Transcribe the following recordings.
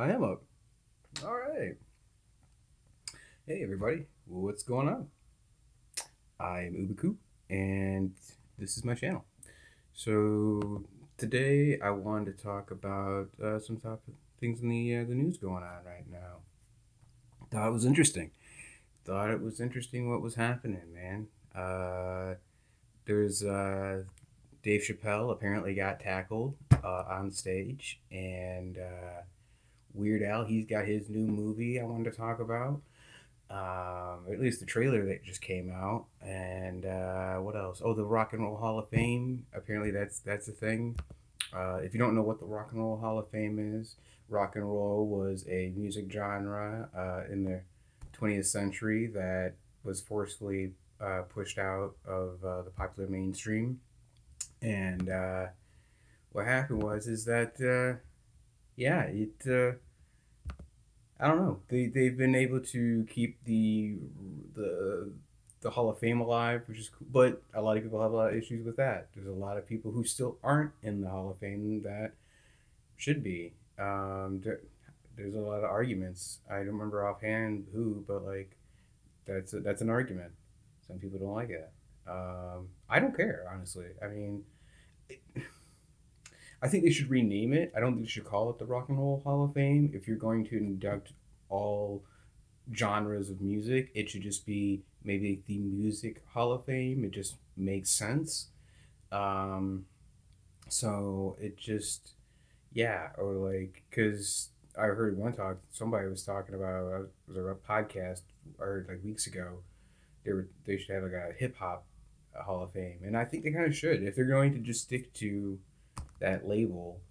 I am up. All right. Hey, everybody. What's going on? I'm Ubercoo, and this is my channel. So today I wanted to talk about some things in the news going on right now. Thought it was interesting. Thought it was interesting what was happening, man. There's Dave Chappelle apparently got tackled on stage, and Weird Al, he's got his new movie I wanted to talk about. At least the trailer that just came out, and what else? Oh, the Rock and Roll Hall of Fame. Apparently, that's a thing. If you don't know what the Rock and Roll Hall of Fame is, rock and roll was a music genre in the 20th century that was forcefully pushed out of the popular mainstream. And what happened was is that yeah, it I don't know. They've been able to keep the the Hall of Fame alive, which is cool. But a lot of people have a lot of issues with that. There's a lot of people who still aren't in the Hall of Fame that should be. There's a lot of arguments. I don't remember offhand who, but like that's an argument. Some people don't like it. I don't care, honestly. I mean, I think they should rename it. I don't think they should call it the Rock and Roll Hall of Fame. If you're going to induct all genres of music, it should just be maybe the Music Hall of Fame. It just makes sense. Um, so it just, yeah, or like, because I heard one talk, somebody was talking about, it was a podcast I heard like weeks ago. They should have like a hip hop Hall of Fame, and I think they kind of should if they're going to just stick to that label.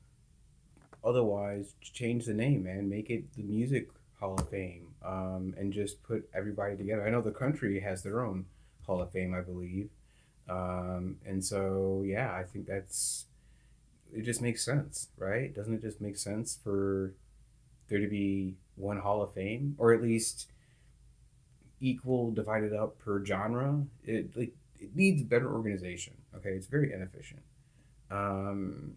Otherwise, change the name, man. Make it the Music Hall of Fame, and just put everybody together. I know the country has their own Hall of Fame, I believe, and so yeah, I think that's it. Just makes sense, right? Doesn't it just make sense for there to be one Hall of Fame, or at least equal divided up per genre? It needs better organization. Okay, it's very inefficient. Um,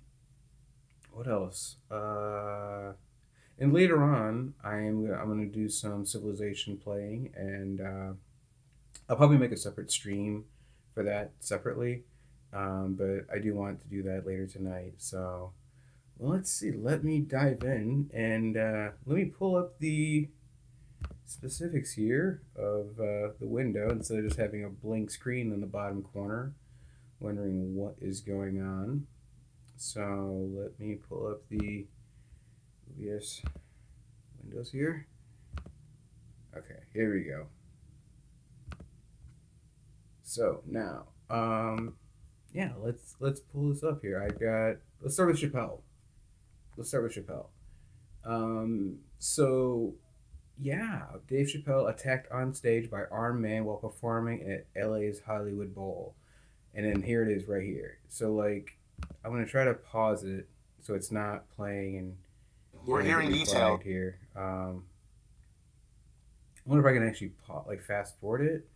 what else? And later on, I'm gonna do some Civilization playing, and I'll probably make a separate stream for that separately. But I do want to do that later tonight. So well, let's see. Let me dive in and let me pull up the specifics here of the window instead of just having a blank screen in the bottom corner, wondering what is going on. So let me pull up the OBS windows here. Okay, here we go. So now, yeah, let's pull this up here. Let's start with Chappelle. Let's start with Chappelle. So yeah, Dave Chappelle attacked on stage by armed man while performing at LA's Hollywood Bowl, and then here it is right here. So like, I'm gonna try to pause it so it's not playing and We're hearing detail. here. I wonder if I can actually like fast forward it.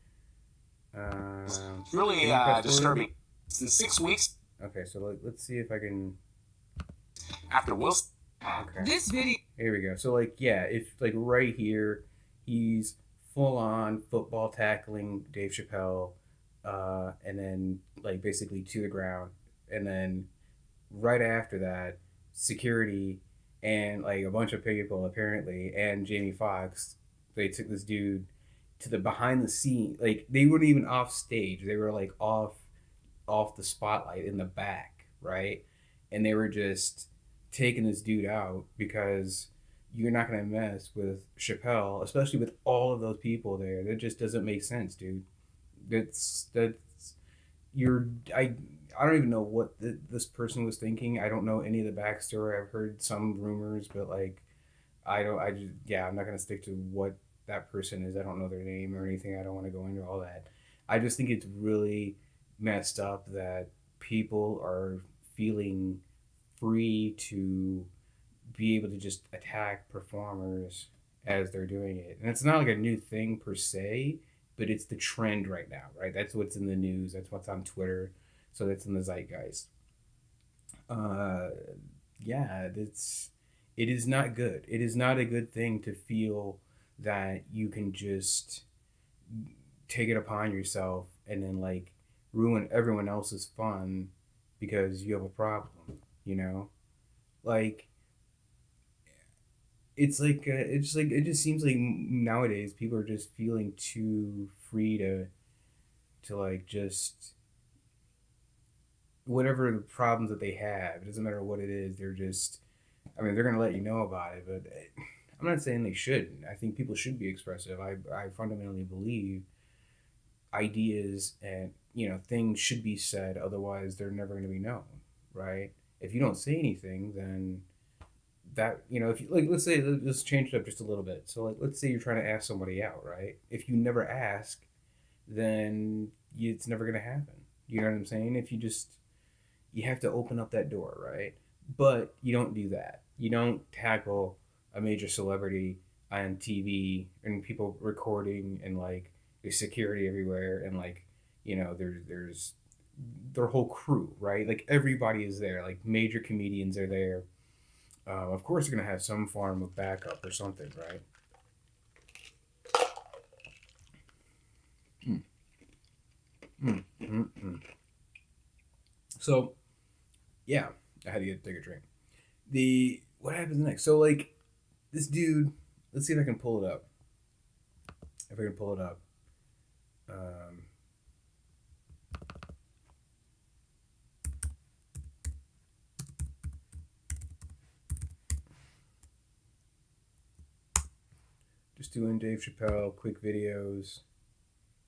It's really disturbing. In 6 weeks Okay, so let's see if I can. after Wilson. Okay. This video. Here we go. So like yeah, if like right here, he's full on football tackling Dave Chappelle, and then like basically to the ground, and then right after that, security and like a bunch of people apparently and Jamie Foxx, they took this dude to the behind the scene. Like they weren't even off stage; they were like off the spotlight in the back, right? And they were just taking this dude out because you're not gonna mess with Chappelle, especially with all of those people there. That just doesn't make sense, dude. That's you're I don't even know what this person was thinking. I don't know any of the backstory. I've heard some rumors, but like I don't. I just yeah. I'm not gonna stick to what that person is. I don't know their name or anything. I don't want to go into all that. I just think it's really messed up that people are feeling free to be able to just attack performers as they're doing it. And it's not like a new thing per se, but it's the trend right now, right? That's what's in the news. That's what's on Twitter. So that's in the zeitgeist. Uh, yeah, It is not good. It is not a good thing to feel that you can just take it upon yourself and then like ruin everyone else's fun because you have a problem, you know? Like it just seems like nowadays people are just feeling too free to like just whatever the problems that they have, it doesn't matter what it is, they're just, I mean, they're going to let you know about it, but I'm not saying they shouldn't. I think people should be expressive. I fundamentally believe ideas and, you know, things should be said, otherwise they're never going to be known, right? If you don't say anything, then that, you know, if you like, let's say, let's change it up just a little bit. So like, let's say you're trying to ask somebody out, right? If you never ask, then it's never going to happen. You know what I'm saying? If you just, you have to open up that door, right? But you don't do that. You don't tackle a major celebrity on TV and people recording and like there's security everywhere and like, you know, there's their whole crew, right? Like everybody is there. Like major comedians are there. Of course, you're gonna have some form of backup or something, right? Mm, mm. So yeah, I had to take a drink. The what happens next? So like this dude, let's see if I can pull it up. If I can pull it up, um, just doing Dave Chappelle quick videos.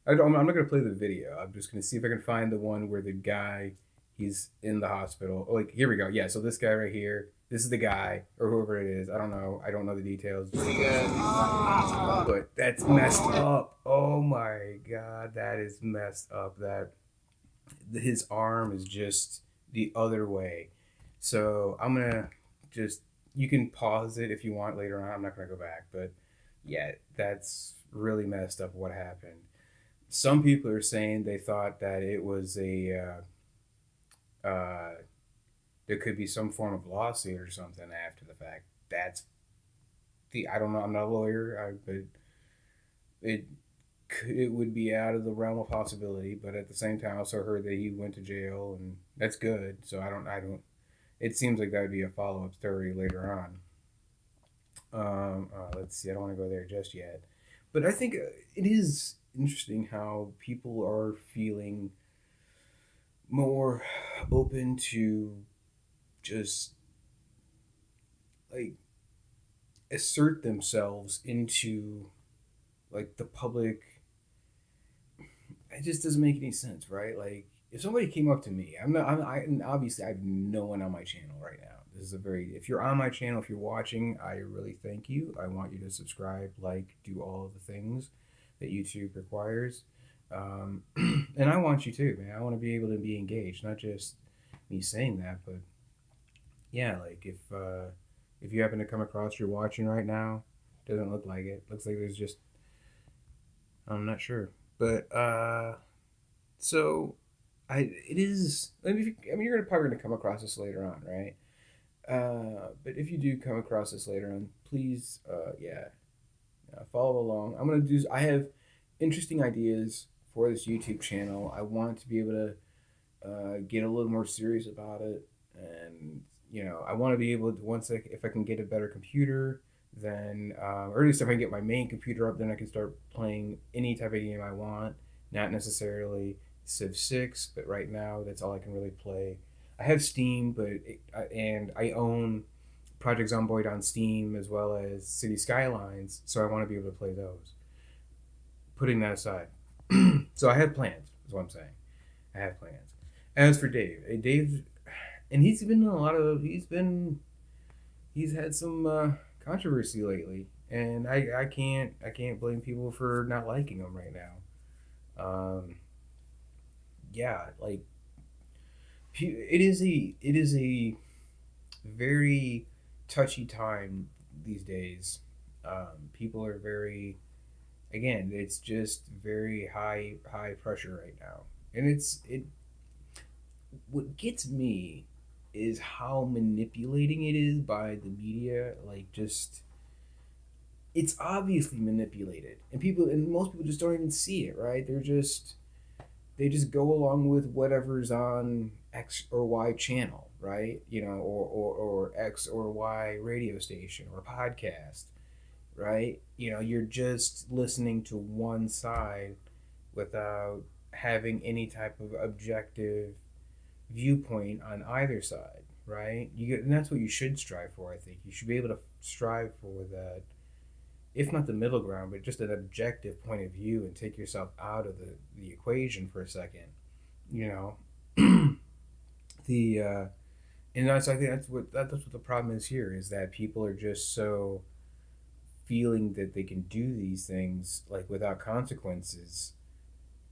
I'm not gonna play the video. I'm just gonna see if I can find the one where the guy, he's in the hospital. Oh, like here we go. Yeah, so this guy right here. This is the guy or whoever it is. I don't know. I don't know the details. But that's messed up. Oh my god, that is messed up. That his arm is just the other way. So I'm gonna just, you can pause it if you want later on. I'm not gonna go back, but yeah, that's really messed up what happened. Some people are saying they thought that it was uh, there could be some form of lawsuit or something after the fact. That's the, I don't know. I'm not a lawyer, but it it would be out of the realm of possibility. But at the same time, I also heard that he went to jail, and that's good. So I don't. It seems like that would be a follow up story later on. Let's see. I don't want to go there just yet, but I think it is interesting how people are feeling more open to just like assert themselves into like the public. It just doesn't make any sense, right? Like if somebody came up to me, I'm not, and obviously I have no one on my channel right now. This is a very, if you're on my channel, if you're watching, I really thank you. I want you to subscribe, like, do all of the things that YouTube requires. And I want you too, man. I want to be able to be engaged, not just me saying that, but yeah, like if you happen to come across you're watching right now, doesn't look like it. Looks like there's just, I'm not sure, but so I it is. I mean, you're probably gonna come across this later on, right? But if you do come across this later on, please, yeah, follow along. I'm gonna do. I have interesting ideas for this YouTube channel. I want to be able to get a little more serious about it, and you know, I want to be able to if I can get a better computer, then or at least if I can get my main computer up, then I can start playing any type of game I want. Not necessarily Civ 6, but right now that's all I can really play. I have Steam, and I own Project Zomboid on Steam as well as City Skylines, so I want to be able to play those. Putting that aside, so I have plans. Is what I'm saying. I have plans. As for Dave, Dave, and he's been in a lot of. He's had some controversy lately, and I can't blame people for not liking him right now. Yeah, like it is a very touchy time these days. People are very, again, it's just very high pressure right now, and it what gets me is how manipulating it is by the media. Like, just it's obviously manipulated, and most people just don't even see it, right? They just go along with whatever's on X or Y channel, right? Or X or Y radio station or podcast, right? You're just listening to one side without having any type of objective viewpoint on either side, right? And that's what you should strive for. I think you should be able to strive for that, if not the middle ground, but just an objective point of view, and take yourself out of the equation for a second. You know, the and that's I think that's what the problem is here, is that people are just so feeling that they can do these things like without consequences,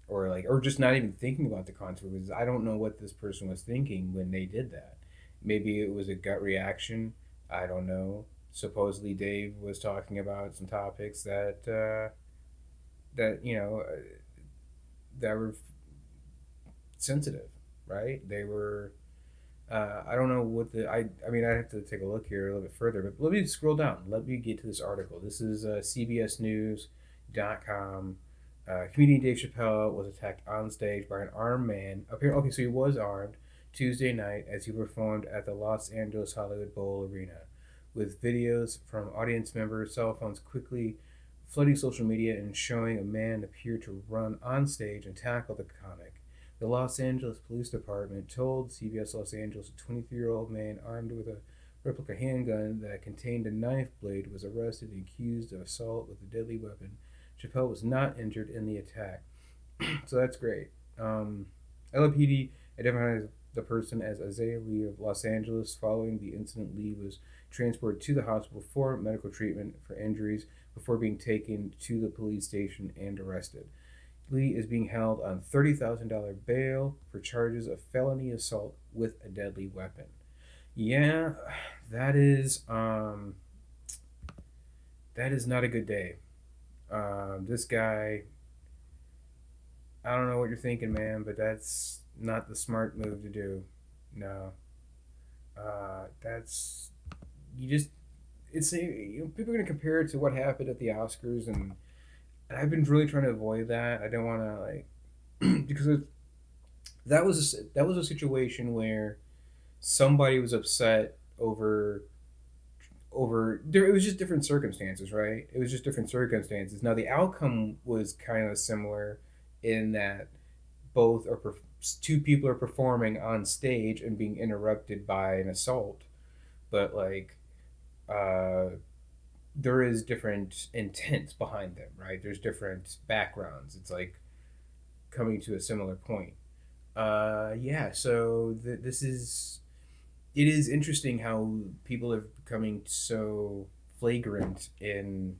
or just not even thinking about the consequences. I don't know what this person was thinking when they did that. Maybe it was a gut reaction. I don't know. Supposedly Dave was talking about some topics that that were sensitive, right? They were. I don't know what I mean, I have to take a look here a little bit further, but let me scroll down. Let me get to this article. This is CBSNews.com. Comedian Dave Chappelle was attacked on stage by an armed man. Apparently, okay, so he was armed Tuesday night as he performed at the Los Angeles Hollywood Bowl Arena, with videos from audience members' cell phones quickly flooding social media and showing a man appear to run on stage and tackle the comic. The Los Angeles Police Department told CBS Los Angeles a 23-year-old man armed with a replica handgun that contained a knife blade was arrested and accused of assault with a deadly weapon. Chappelle was not injured in the attack. So that's great. LAPD identified the person as Isaiah Lee of Los Angeles. Following the incident, Lee was transported to the hospital for medical treatment for injuries before being taken to the police station and arrested. Lee is being held on $30,000 bail for charges of felony assault with a deadly weapon. Yeah, that is not a good day. This guy, I don't know what you're thinking, man, but that's not the smart move to do. No, that's you just it's people are gonna compare it to what happened at the Oscars, and I've been really trying to avoid that. I don't want to because that was a situation where somebody was upset over there. It was just different circumstances, right? It was just different circumstances. Now the outcome was kind of similar in that both are two people are performing on stage and being interrupted by an assault, but uh there is different intents behind them, right? There's different backgrounds. It's like coming to a similar point. Yeah. So this is it is interesting how people are becoming so flagrant in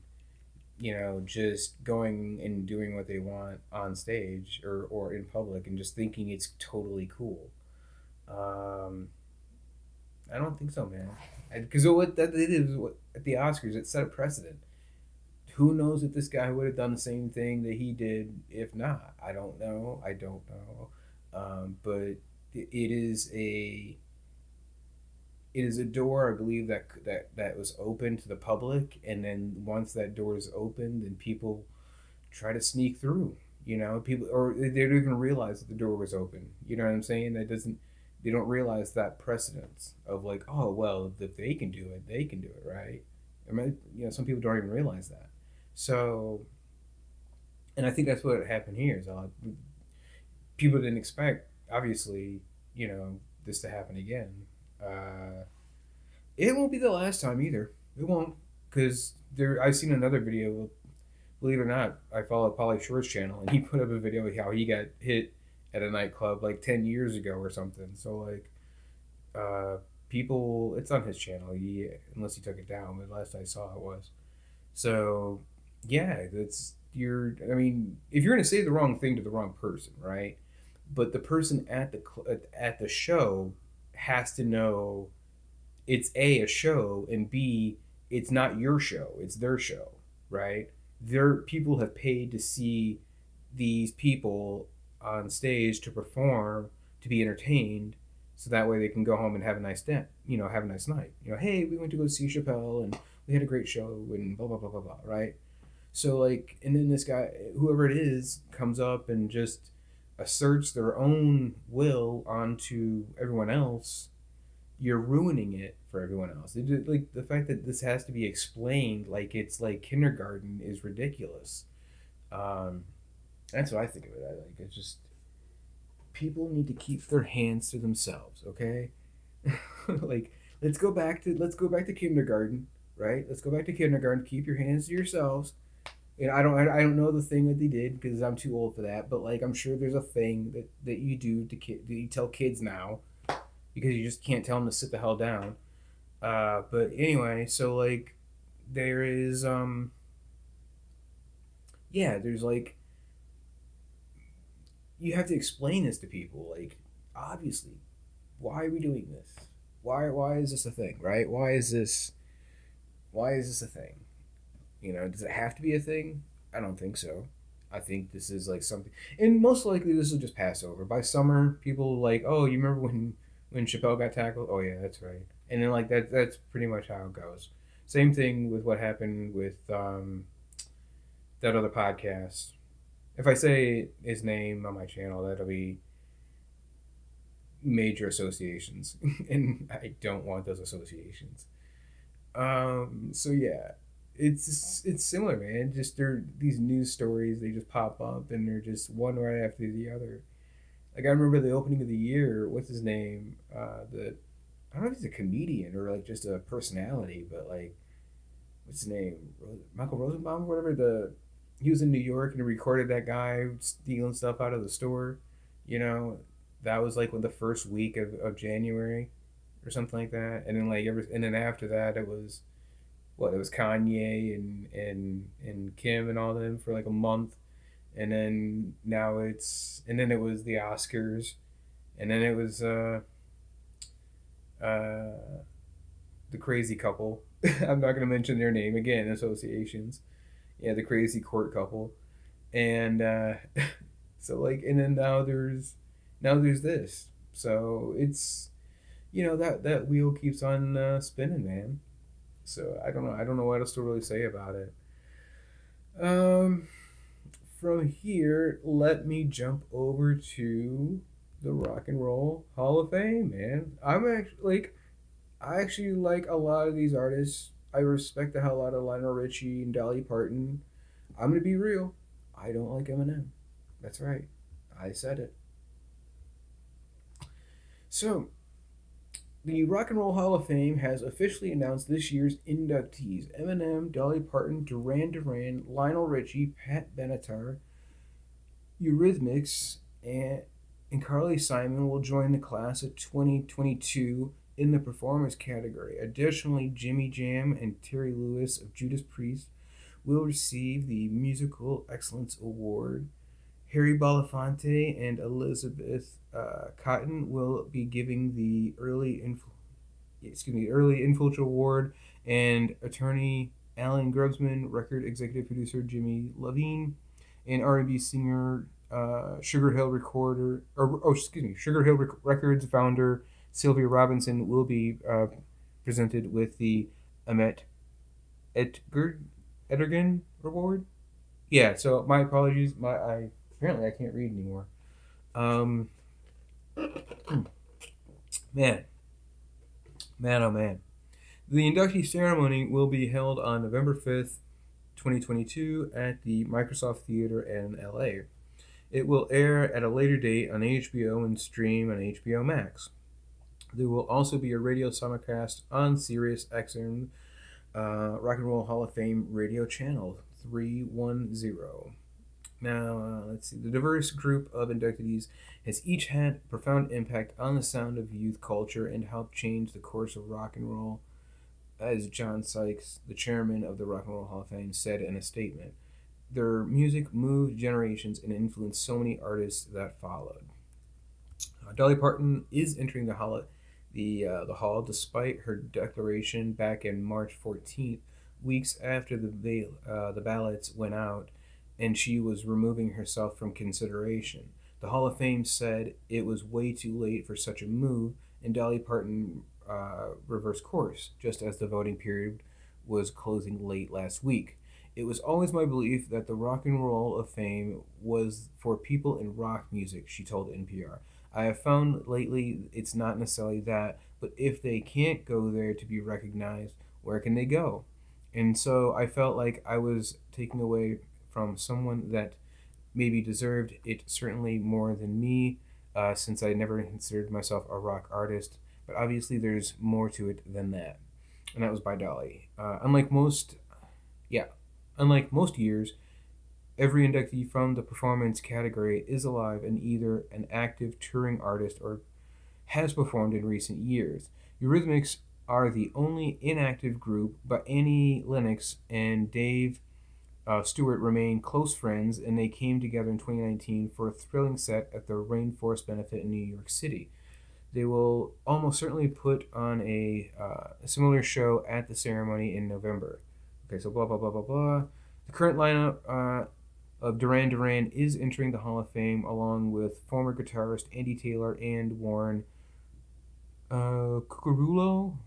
just going and doing what they want on stage or in public and just thinking it's totally cool. Um, I don't think so, man. Because what that it is at the Oscars, it set a precedent. Who knows if this guy would have done the same thing that he did if not? I don't know. I don't know. But it is a door, I believe, that was open to the public, and then once that door is open, then people try to sneak through. People, or they don't even realize that the door was open. You know what I'm saying? That doesn't They don't realize that precedence of like, oh well, if they can do it, they can do it, right? I mean, some people don't even realize that. So, and I think that's what happened here. Is people didn't expect, obviously, this to happen again. Uh, it won't be the last time either. It won't, because there. I've seen another video. Believe it or not, I follow Polly Shore's channel, and he put up a video of how he got hit at a nightclub like 10 years ago or something. So uh, people, it's on his channel. Unless he took it down, but last I saw it was. So yeah, that's you're. I mean, if you're gonna say the wrong thing to the wrong person, right? But the person at the show has to know it's a show, and b, it's not your show, it's their show, right? Their people have paid to see these people on stage to perform, to be entertained, so that way they can go home and have a nice day, have a nice night. Hey, we went to go see Chappelle and we had a great show and blah blah blah blah blah, right? So like, and then this guy, whoever it is, comes up and just asserts their own will onto everyone else. You're ruining it for everyone else. Like the fact that this has to be explained like it's like kindergarten is ridiculous. Um, that's what I think of it. I like it's just people need to keep their hands to themselves. Okay, like let's go back to kindergarten, right? Let's go back to kindergarten. Keep your hands to yourselves. And I don't know the thing that they did because I'm too old for that. But like I'm sure there's a thing that you do to that you tell kids now because you just can't tell them to sit the hell down. But anyway, so like there is yeah, there's like you have to explain this to people. Like obviously, why are we doing this? Why is this a thing? Right? Why is this a thing? Does it have to be a thing? I don't think so. I think this is like something, and most likely this will just pass over. By summer, people like, oh, you remember when Chappelle got tackled? Oh yeah, that's right. And then like that's pretty much how it goes. Same thing with what happened with that other podcast. If I say his name on my channel, that'll be major associations, and I don't want those associations. So yeah, it's similar, man. Just they're these news stories. They just pop up, and they're just one right after the other. Like I remember the opening of the year. What's his name? The I don't know if he's a comedian or like just a personality, but like what's his name? Michael Rosenbaum or whatever. He was in New York and he recorded that guy stealing stuff out of the store. You know, that was like with the first week of January or something like that. And then and then after that it was it was Kanye and Kim and all them for like a month. And then it was the Oscars, and then it was uh the crazy couple. I'm not gonna mention their name again, associations. Yeah, the crazy court couple. And so like and then now there's this. So it's that wheel keeps on spinning, man. So I don't know what else to really say about it. Um, from here, let me jump over to the Rock and Roll Hall of Fame, man. I actually like a lot of these artists. I respect the hell out of Lionel Richie and Dolly Parton. I'm gonna be real. I don't like Eminem. That's right. I said it. So, the Rock and Roll Hall of Fame has officially announced this year's inductees: Eminem, Dolly Parton, Duran Duran, Lionel Richie, Pat Benatar, Eurythmics, and Carly Simon will join the class of 2022 in the performance category. Additionally, Jimmy Jam and Terry Lewis of Judas Priest will receive the Musical Excellence Award. Harry Belafonte and Elizabeth Cotton will be giving the Early Influential Award, and attorney Alan Grubsman, record executive producer Jimmy Levine, and R&B singer Sugar Hill Records founder Sylvia Robinson will be presented with the Ahmet Edergan Award. Yeah, so my apologies. Apparently I can't read anymore. Um, man, man, oh man. The inductee ceremony will be held on November 5th, 2022 at the Microsoft Theater in LA. It will air at a later date on HBO and stream on HBO Max. There will also be a radio simulcast on Sirius XM Rock and Roll Hall of Fame radio channel 310. Now, let's see. The diverse group of inductees has each had a profound impact on the sound of youth culture and helped change the course of rock and roll, as John Sykes, the chairman of the Rock and Roll Hall of Fame, said in a statement. Their music moved generations and influenced so many artists that followed. Dolly Parton is entering the hall despite her declaration back in March 14th, weeks after the ballots went out, and she was removing herself from consideration. The Hall of Fame said it was way too late for such a move, and Dolly Parton reversed course just as the voting period was closing late last week. It was always my belief that the Rock and Roll of Fame was for people in rock music, she told NPR. I have found lately it's not necessarily that, but if they can't go there to be recognized, where can they go? And so I felt like I was taking away from someone that maybe deserved it certainly more than me, since I never considered myself a rock artist. But obviously, there's more to it than that. And that was by Dolly. Yeah, unlike most years, every inductee from the performance category is alive and either an active touring artist or has performed in recent years. Eurythmics are the only inactive group, but Annie Lennox and Dave Stewart remain close friends, and they came together in 2019 for a thrilling set at the Rainforest Benefit in New York City. They will almost certainly put on a similar show at the ceremony in November. Okay, so blah, blah, blah, blah, blah. The current lineup of Duran Duran is entering the Hall of Fame along with former guitarist Andy Taylor and Warren Cucurulo.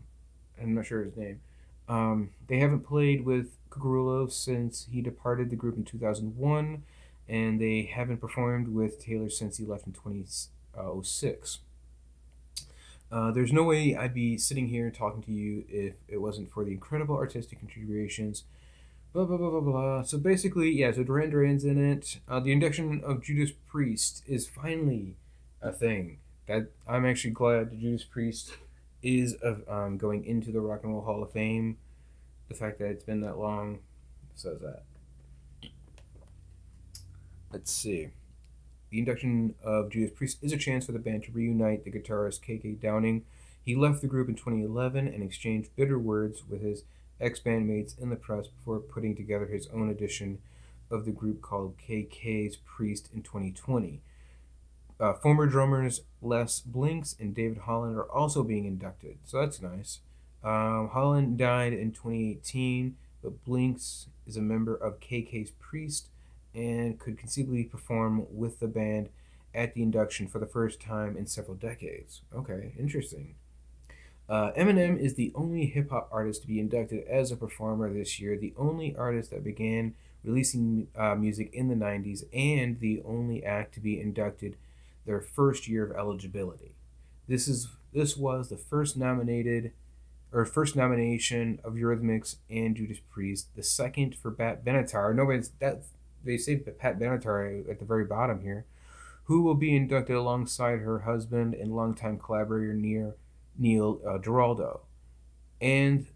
I'm not sure his name. They haven't played with Cucurulo since he departed the group in 2001, and they haven't performed with Taylor since he left in 2006. There's no way I'd be sitting here talking to you if it wasn't for the incredible artistic contributions. Blah, blah, blah, blah, blah. So basically, yeah, so Duran Duran's in it. The induction of Judas Priest is finally a thing. That I'm actually glad that Judas Priest is going into the Rock and Roll Hall of Fame. The fact that it's been that long says that. Let's see. The induction of Judas Priest is a chance for the band to reunite the guitarist K.K. Downing. He left the group in 2011 and exchanged bitter words with his ex-bandmates in the press before putting together his own edition of the group called K.K.'s Priest in 2020. Former drummers Les Blinks and David Holland are also being inducted, so that's nice. Holland died in 2018, but Blinks is a member of K.K.'s Priest and could conceivably perform with the band at the induction for the first time in several decades. Okay, interesting. Eminem is the only hip hop artist to be inducted as a performer this year, the only artist that began releasing music in the 90s, and the only act to be inducted their first year of eligibility. This was the first first nomination of Eurythmics and Judas Priest, the second for Pat Benatar. They say Pat Benatar at the very bottom here, who will be inducted alongside her husband and longtime collaborator Neil Giraldo, and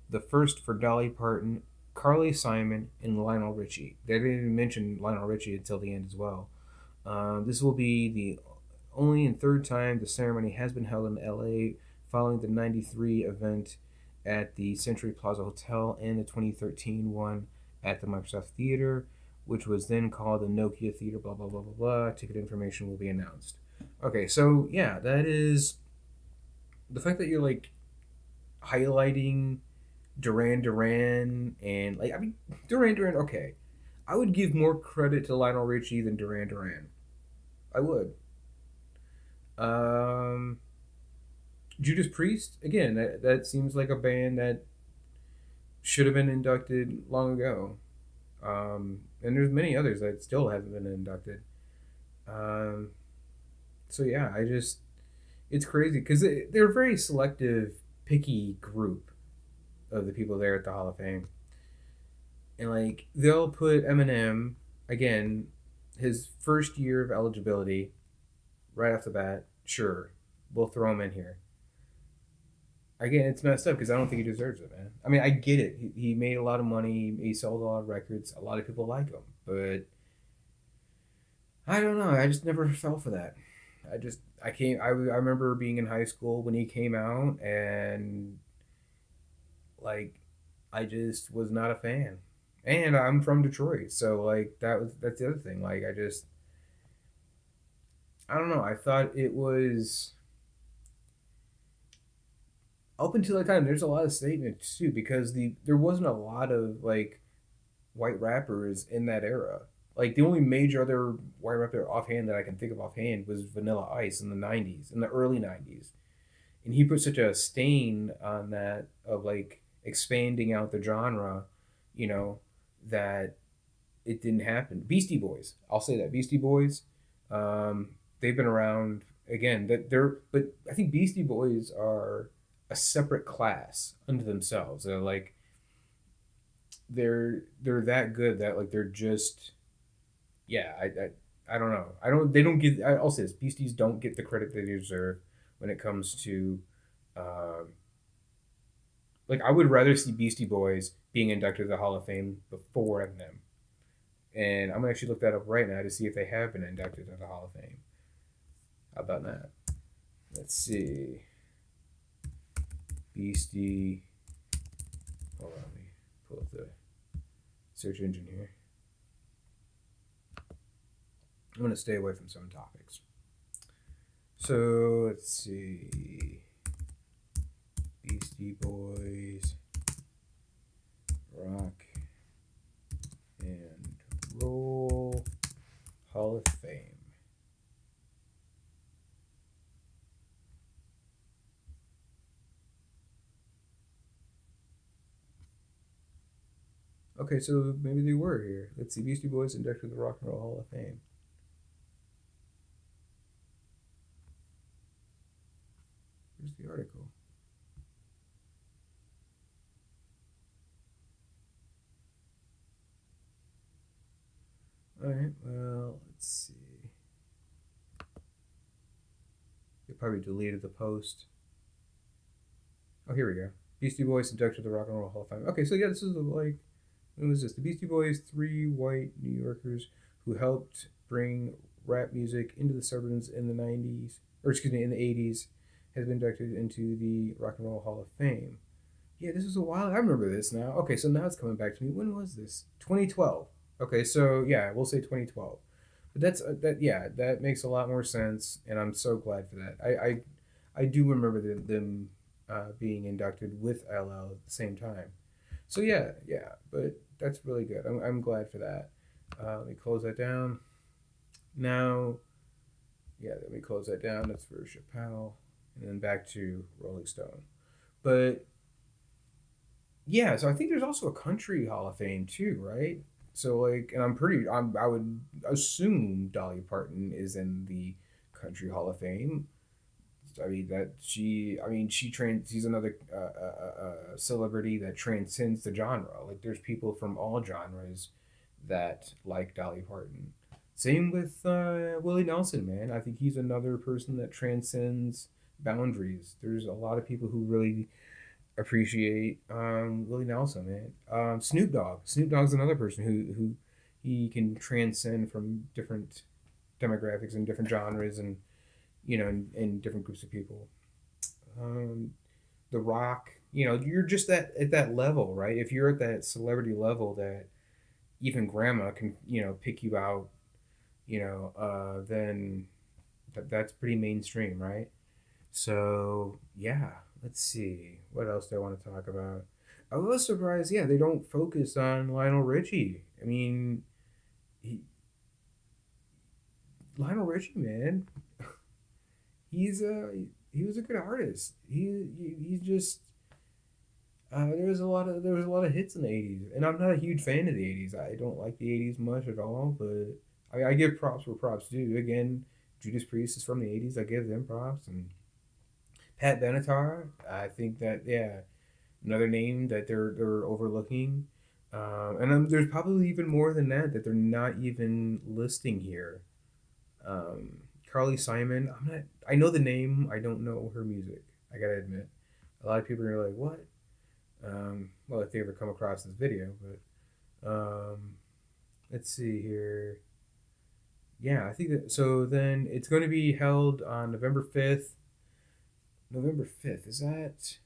the first for Dolly Parton, Carly Simon, and Lionel Richie. They didn't even mention Lionel Richie until the end as well. This will be the only and third time the ceremony has been held in LA following the 93 event at the Century Plaza Hotel and the 2013 one at the Microsoft Theater, which was then called the Nokia Theater, blah, blah, blah, blah, blah. Ticket information will be announced. Okay, so yeah, that is the fact that you're like highlighting Duran Duran and like, I mean, Duran Duran, okay. I would give more credit to Lionel Richie than Duran Duran. I would. Judas Priest, again, that seems like a band that should have been inducted long ago. And there's many others that still haven't been inducted. So yeah, it's crazy because they're a very selective, picky group of the people there at the Hall of Fame. And like, they'll put Eminem, again, his first year of eligibility, right off the bat, sure, we'll throw him in here. Again, it's messed up because I don't think he deserves it, man. I mean, I get it. He made a lot of money. He sold a lot of records. A lot of people like him. But I don't know. I just never fell for that. I remember being in high school when he came out, and like, I just was not a fan. And I'm from Detroit, so like that's the other thing. Like, I don't know. I thought it was up until that time. There's a lot of statements too because there wasn't a lot of like white rappers in that era. Like, the only major other white rapper offhand that I can think of offhand was Vanilla Ice in the '90s, in the early '90s, and he put such a stain on that of like expanding out the genre, you know, that it didn't happen. Beastie Boys, I'll say that Beastie Boys, they've been around again. That they're, but I think Beastie Boys are a separate class unto themselves. They're like they're that good that like they're just yeah. I don't know. I don't. They don't get. I'll say this: Beasties don't get the credit they deserve when it comes to, um, like I would rather see Beastie Boys being inducted to the Hall of Fame before Eminem. And I'm gonna actually look that up right now to see if they have been inducted to the Hall of Fame. How about that? Let's see. Beastie. Hold on, let me pull up the search engine here. I'm gonna stay away from some topics. So let's see. Beastie Boys, Rock and Roll Hall of Fame. Okay, so maybe they were here. Let's see. Beastie Boys inducted to the Rock and Roll Hall of Fame. Where's the article? All right. Well, let's see. They probably deleted the post. Oh, here we go. Beastie Boys inducted to the Rock and Roll Hall of Fame. Okay, so yeah, this is like, when was this? The Beastie Boys, three white New Yorkers who helped bring rap music into the suburbs in the 90s, or excuse me, in the 80s, has been inducted into the Rock and Roll Hall of Fame. Yeah, this was a while. I remember this now. Okay, so now it's coming back to me. When was this? 2012. Okay, so yeah, we'll say 2012. But that's that. Yeah, that makes a lot more sense, and I'm so glad for that. I do remember them being inducted with LL at the same time. So yeah, yeah, but that's really good. I'm glad for that. Let me close that down. Now, yeah, let me close that down. That's for Chappelle, and then back to Rolling Stone. But yeah, so I think there's also a country Hall of Fame too, right? So like, and I would assume Dolly Parton is in the Country Hall of Fame. I mean that she's another celebrity that transcends the genre. Like there's people from all genres that like Dolly Parton. Same with Willie Nelson, man. I think he's another person that transcends boundaries. There's a lot of people who really appreciate Willie Nelson, man. Snoop Dogg. Snoop Dogg's another person who he can transcend from different demographics and different genres and and different groups of people. Um, the Rock, you're just that at that level, right? If you're at that celebrity level that even grandma can pick you out, then that's pretty mainstream, right? So yeah, let's see what else do I want to talk about. I was surprised, yeah, they don't focus on Lionel Richie. I mean, he, Lionel Richie, man, he's he was a good artist. He's just there was a lot of hits in the '80s, and I'm not a huge fan of the '80s. I don't like the '80s much at all, but I give props where props due. Again, Judas Priest is from the '80s. I give them props, and Pat Benatar. I think that yeah, another name that they're overlooking, and there's probably even more than that they're not even listing here. Um, Carly Simon. I'm not. I know the name. I don't know her music. I gotta admit. A lot of people are like, "What?" Well, if they ever come across this video, but let's see here. Yeah, I think that. So then it's going to be held on November 5th. November 5th. Is that?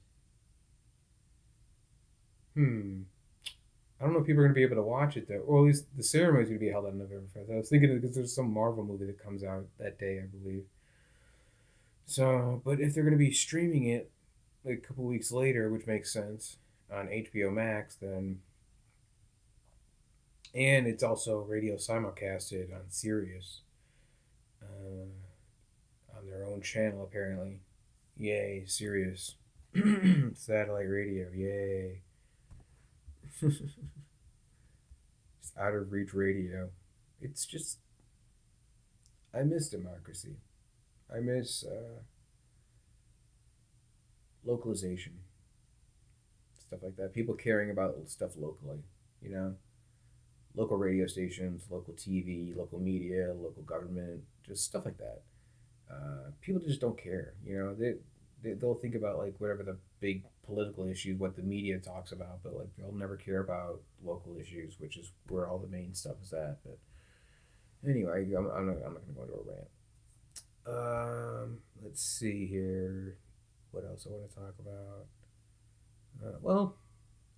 Hmm. I don't know if people are going to be able to watch it though, or at least the ceremony is going to be held on November 5th. I was thinking because there's some Marvel movie that comes out that day, I believe. So, but if they're going to be streaming it like a couple weeks later, which makes sense on HBO Max, then and it's also radio simulcasted on Sirius on their own channel apparently. Yay, Sirius. Satellite radio. Yay. It's out of reach radio. It's just I miss democracy. I miss localization, stuff like that. People caring about stuff locally. You know, local radio stations, local TV, local media, local government, just stuff like that. People just don't care. You know, they'll think about like whatever the big political issues, what the media talks about, but like they'll never care about local issues, which is where all the main stuff is at. But anyway, I'm not gonna go into a rant. Let's see here. What else I want to talk about? Well,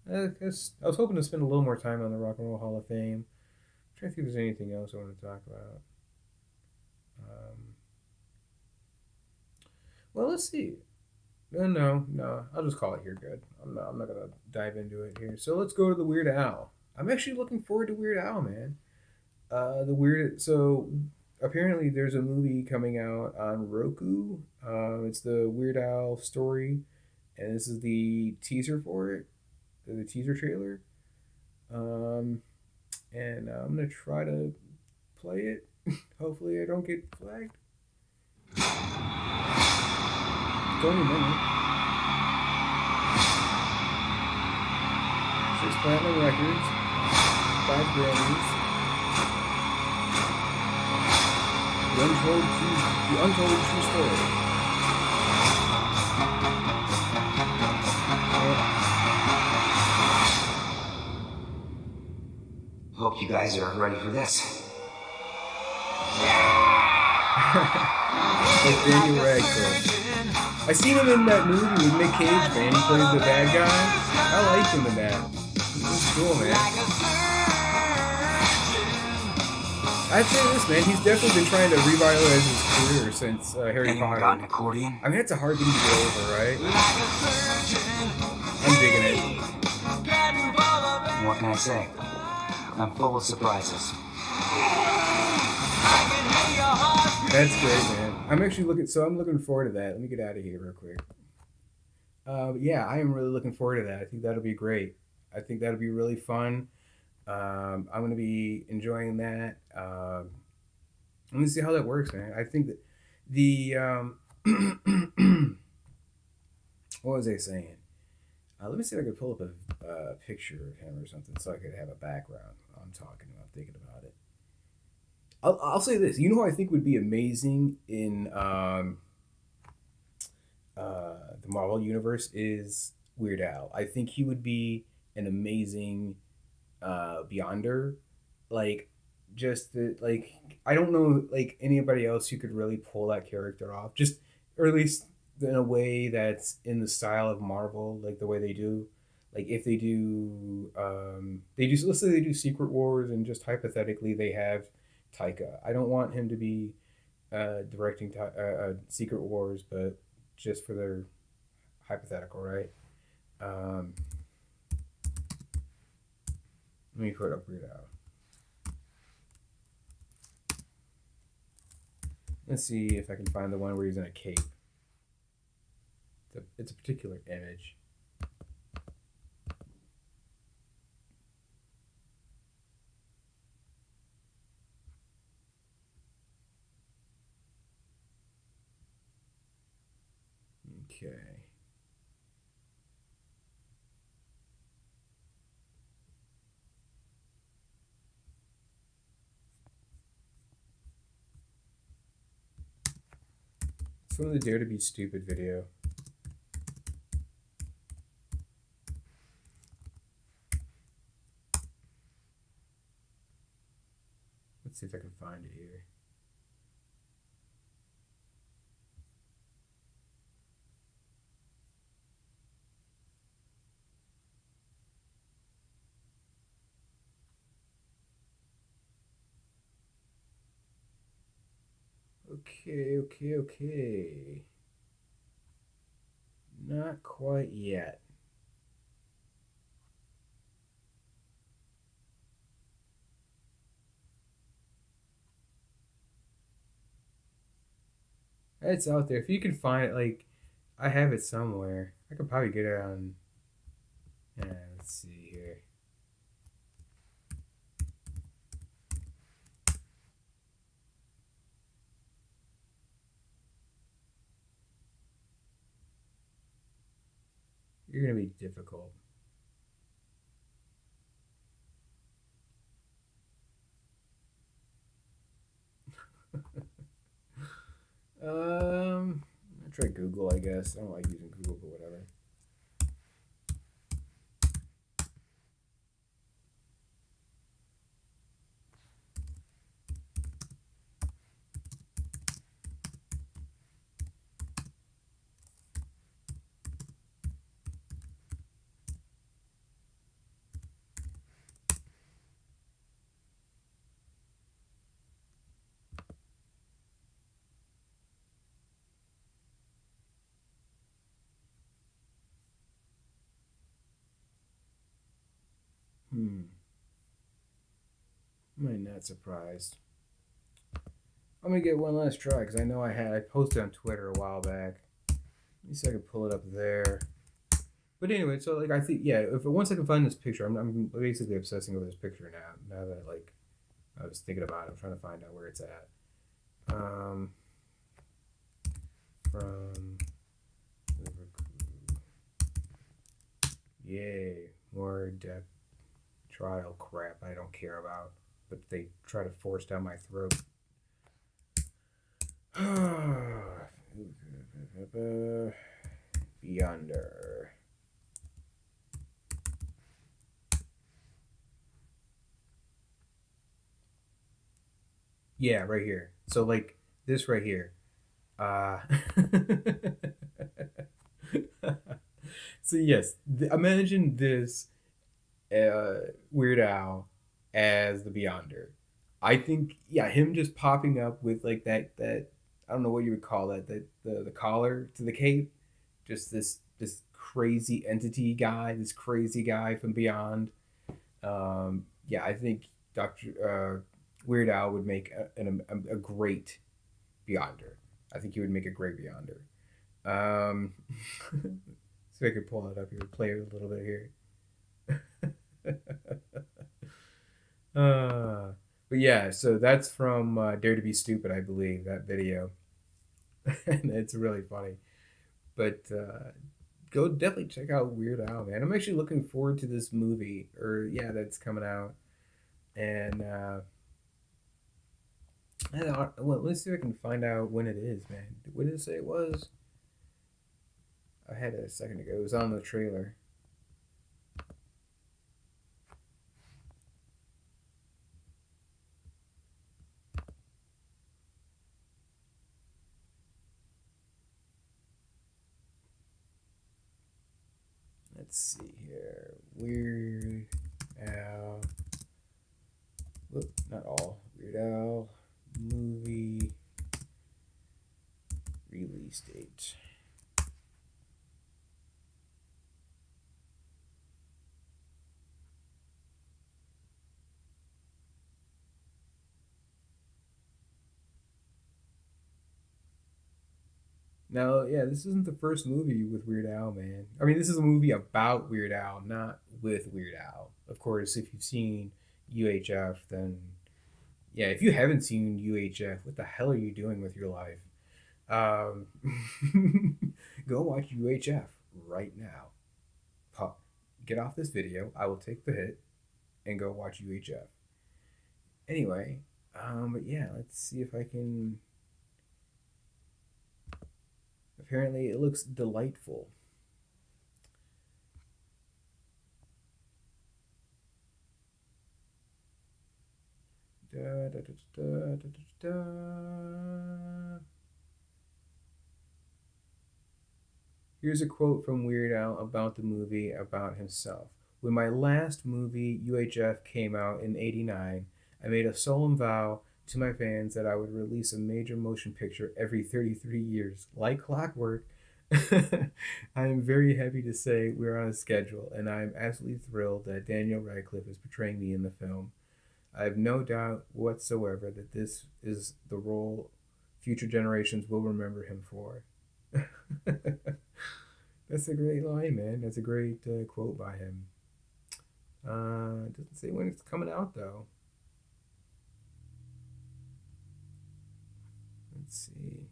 I guess I was hoping to spend a little more time on the Rock and Roll Hall of Fame. I'm trying to think if there's anything else I want to talk about. Um, well, let's see. No. I'll just call it here. Good. I'm not gonna dive into it here. So let's go to the Weird Al. I'm actually looking forward to Weird Al, man. The weird. So apparently, there's a movie coming out on Roku. It's the Weird Al story, and this is the teaser for it, the teaser trailer. Um, and I'm gonna try to play it. Hopefully, I don't get flagged. It's only a minute. Six platinum records, five Grammys. The untold true story. Hope you guys are ready for this. Like Daniel Radcliffe. I seen him in that movie with Nick Cage, man. He plays the bad guy. I liked him in that. He's cool, man. I'd say this, man. He's definitely been trying to revitalize his career since Harry Anyone Potter. got an accordion? I mean, that's a hard thing to get over, right? I'm digging it. What can I say? I'm full of surprises. That's great, man. I'm looking forward to that. Let me get out of here real quick. Yeah, I am really looking forward to that. I think that'll be great. I think that'll be really fun. I'm gonna be enjoying that. Let me see how that works, man. I think that the what was I saying? Let me see if I could pull up a picture of him or something so I could have a background while I'm talking. While I'm thinking about it. I'll say this. You know who I think would be amazing in the Marvel universe is Weird Al. I think he would be an amazing Beyonder. Like, just the like. I don't know like anybody else who could really pull that character off. Just or at least in a way that's in the style of Marvel, like the way they do. Like if they do. Let's say they do Secret Wars, and just hypothetically they have Taika. I don't want him to be directing Secret Wars, but just for their hypothetical, right? Um, Let me put up Weird Al. Let's see if I can find the one where he's in a cape. It's a particular image. Okay. It's from the Dare to Be Stupid video. Let's see if I can find it here. Okay. Not quite yet. It's out there. If you can find it, like, I have it somewhere. I could probably get it on. Let's see here. You're gonna be difficult. I try Google. I guess I don't like using Google, but whatever. Hmm. I'm not surprised. I'm gonna get one last try because I posted on Twitter a while back. Let me see if I can pull it up there. But anyway, so like I think yeah, if once I can find this picture, I'm basically obsessing over this picture now. Now that like I was thinking about it, I'm trying to find out where it's at. Um, from Ubercoo. Yay, more depth trial crap I don't care about, but they try to force down my throat. Beyonder. Yeah, right here. So like this right here. Uh so yes, imagine this Weird Al as the Beyonder. I think yeah, him just popping up with like that I don't know what you would call that the collar to the cape, just this crazy entity guy, this crazy guy from beyond. Yeah, I think Doctor Weird Al would make a great Beyonder. I think he would make a great Beyonder. So I could pull it up here, play it a little bit here. uh, but yeah, so that's from Dare to Be Stupid, I believe, that video. And it's really funny. But go definitely check out Weird Al, man. I'm actually looking forward to this movie, or yeah, that's coming out. And well, let's see if I can find out when it is, man. What did it say it was? I had it a second ago. It was on the trailer. Let's see here. Weird Al. Whoop, not all. Weird Al movie release date. Now, yeah, this isn't the first movie with Weird Al, man. I mean, this is a movie about Weird Al, not with Weird Al. Of course, if you've seen UHF, then yeah, if you haven't seen UHF, what the hell are you doing with your life? Um, go watch UHF right now. Pop, get off this video. I will take the hit and go watch UHF. Anyway, but yeah, let's see if I can. Apparently, it looks delightful. Da, da, da, da, da, da. Here's a quote from Weird Al about the movie about himself. When my last movie, UHF, came out in '89, I made a solemn vow to my fans that I would release a major motion picture every 33 years, like clockwork. I am very happy to say we're on a schedule, and I am absolutely thrilled that Daniel Radcliffe is portraying me in the film. I have no doubt whatsoever that this is the role future generations will remember him for. That's a great line, man. That's a great quote by him. It doesn't say when it's coming out though. Let's see.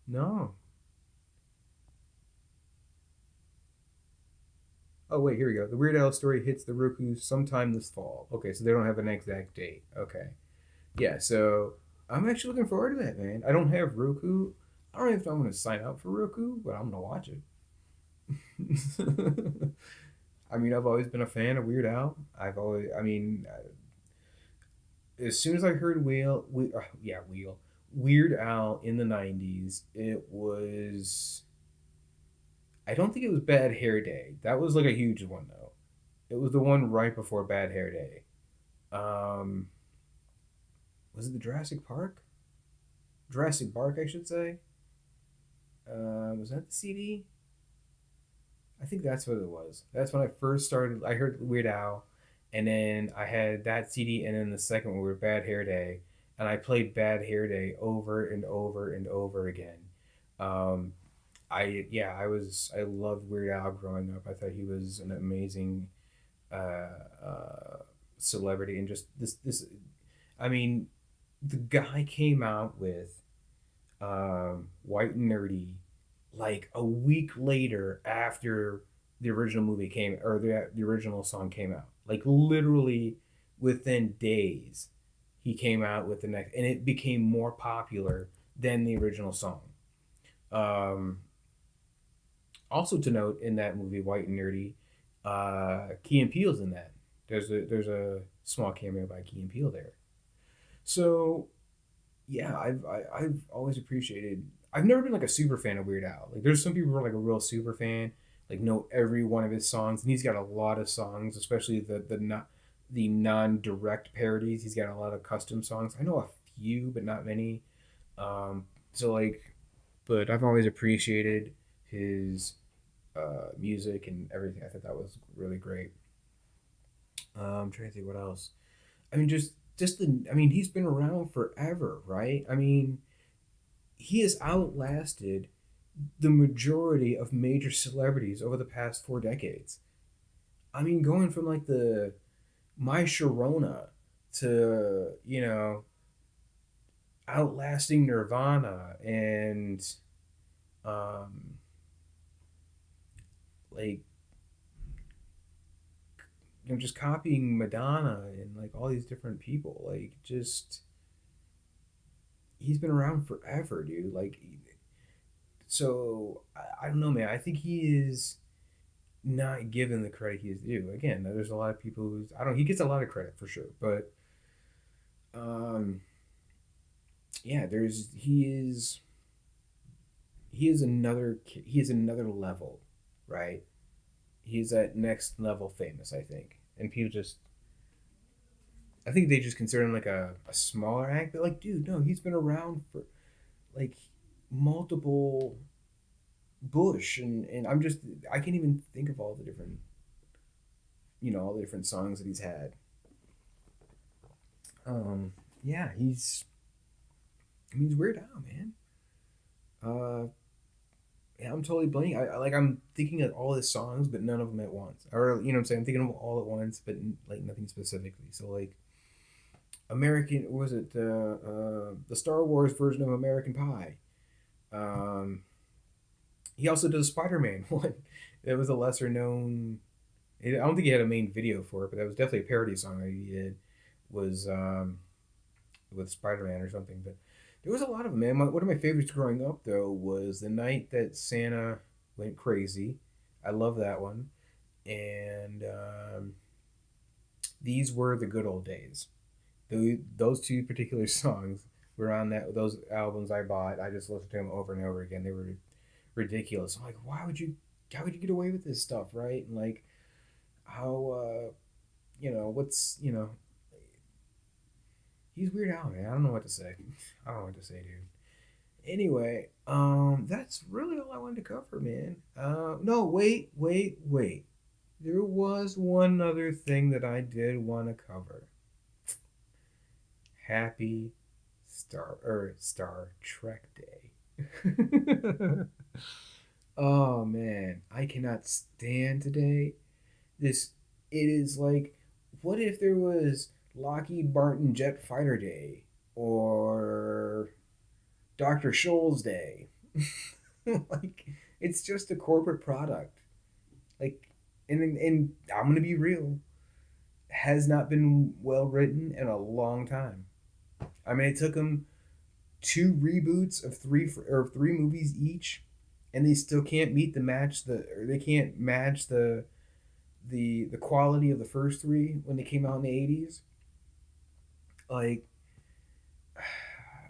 No. Oh wait, here we go. The Weird Al story hits the Roku sometime this fall. Okay, so they don't have an exact date. Okay. Yeah, so I'm actually looking forward to that, man. I don't have Roku. I don't know if I'm going to sign up for Roku, but I'm going to watch it. I mean, I've always been a fan of Weird Al. As soon as I heard Weird Al in the '90s, it was. I don't think it was Bad Hair Day. That was like a huge one though. It was the one right before Bad Hair Day. Um, was it the Jurassic Park? Jurassic Park, I should say. Was that the CD? I think that's what it was. That's when I first started. I heard Weird Al, and then I had that CD, and then the second one was Bad Hair Day, and I played Bad Hair Day over and over and over again. Um, I loved Weird Al growing up. I thought he was an amazing celebrity, and just this. I mean, the guy came out with White and Nerdy like a week later after the original movie came or the original song came out. Like literally within days, he came out with the next, and it became more popular than the original song. Um, Also to note in that movie, White and Nerdy, Key and Peele's in that. There's a small cameo by Key and Peele there. So yeah, I've always appreciated. I've never been like a super fan of Weird Al. Like there's some people who are like a real super fan, like know every one of his songs, and he's got a lot of songs, especially the not the non direct parodies. He's got a lot of custom songs. I know a few, but not many. So like, but I've always appreciated his music and everything. I thought that was really great. I'm trying to think what else. I mean, just the. I mean, he's been around forever, right? I mean, he has outlasted the majority of major celebrities over the past 4 decades. I mean, going from like the My Sharona to outlasting Nirvana and um like just copying Madonna and like all these different people. Like just he's been around forever, dude. Like so I don't know, man. I think he is not given the credit he is due. Again, there's a lot of people who's I don't. He gets a lot of credit for sure, but um, yeah, there's he is another level, right? He's at next level famous, I think, and people just I think they just consider him like a smaller act, but like, dude, no, he's been around for like multiple Bush, and I can't even think of all the different all the different songs that he's had. Um, yeah, he's Weird Al, man. Uh, yeah, I'm totally blanking. I'm thinking of all his songs, but none of them at once. Or you know what I'm saying? I'm thinking of them all at once, but like nothing specifically. So like American was it the Star Wars version of American Pie? Um, he also did a Spider-Man one. It was a lesser known. I don't think he had a main video for it, but that was definitely a parody song that he did. Was with Spider-Man or something. But there was a lot of them, man. One of my favorites growing up though was the night that Santa went crazy. I love that one. And these were the good old days. Those two particular songs were on those albums I bought. I just listened to them over and over again. They were ridiculous. I'm like, how would you get away with this stuff, right? And like, how, what's, he's Weird Al, man. I don't know what to say. I don't know what to say, dude. Anyway, that's really all I wanted to cover, man. No, wait. There was one other thing that I did want to cover. Happy Star Trek Day. Oh man, I cannot stand today. This it is like, what if there was Lockheed Martin Jet Fighter Day or Dr. Scholl's Day? Like, it's just a corporate product. Like, and I'm gonna be real, has not been well written in a long time. I mean, it took them two reboots of three movies each, and they still can't meet the match the or they can't match the quality of the first three when they came out in the 80s. Like,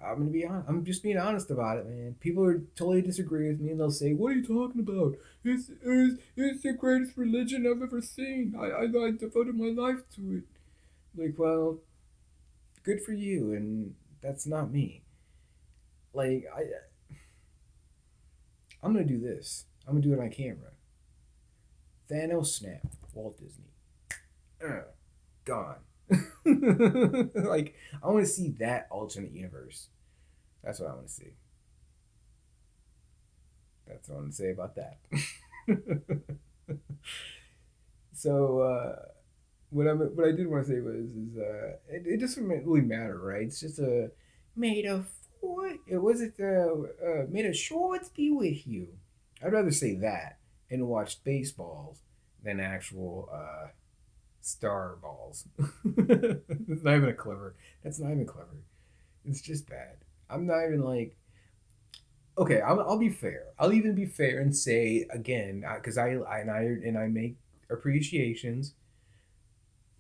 I'm gonna be honest. I'm just being honest about it, man. People are totally disagree with me, and they'll say, "What are you talking about? It's the greatest religion I've ever seen. I devoted my life to it." Like, well, good for you, and that's not me. Like, I'm gonna do this. I'm gonna do it on camera. Thanos snap. Walt Disney. Gone. Like, I want to see that alternate universe. That's what I want to see. That's what I want to say about that. So, what I did want to say was is it doesn't really matter, right? It's just a made of what? It was it made of shorts be with you. I'd rather say that and watch Baseballs than actual star balls. It's not even a clever. That's not even clever. It's just bad. I'm not even like. Okay, I'll be fair. I'll even be fair and say again, because I make appreciations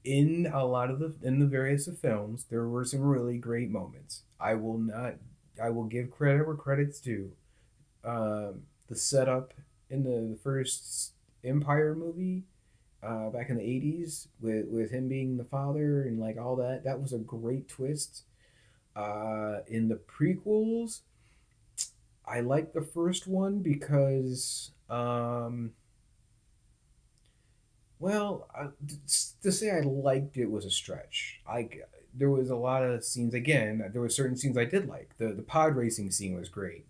in a lot of the various of films. There were some really great moments. I will not. I will give credit where credit's due. The setup in the first Empire movie, back in the 80s, with him being the father and like all that. That was a great twist. In the prequels, I like the first one because, well, to say I liked it was a stretch. There was a lot of scenes. Again, there were certain scenes I did like. The pod racing scene was great.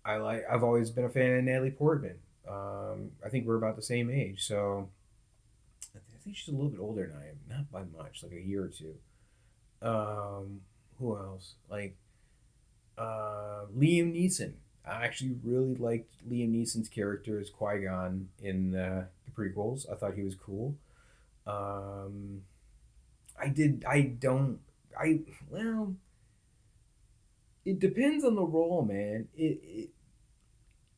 I've always been a fan of Natalie Portman. I think we're about the same age, so I think she's a little bit older than I am, not by much, like a year or two. Who else? Like, Liam Neeson. I actually really liked Liam Neeson's character as Qui-Gon in the prequels. I thought he was cool. Um, I did. I don't. I well. It depends on the role, man. It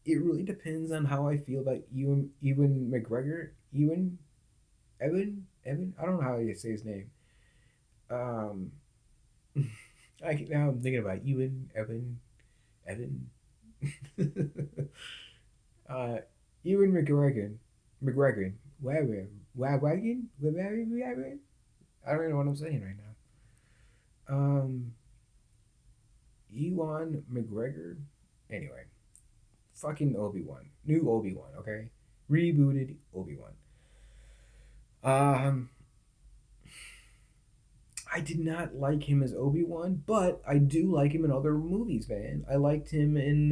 really depends on how I feel about Ewan McGregor. Evan. I don't know how you say his name. Um, now I'm thinking about Evan. uh, Ewan McGregor. Wagon. I don't even know what I'm saying right now. Ewan McGregor. Anyway, fucking Obi-Wan. New Obi-Wan, okay? Rebooted Obi-Wan. Um, I did not like him as Obi-Wan, but I do like him in other movies, man. I liked him in,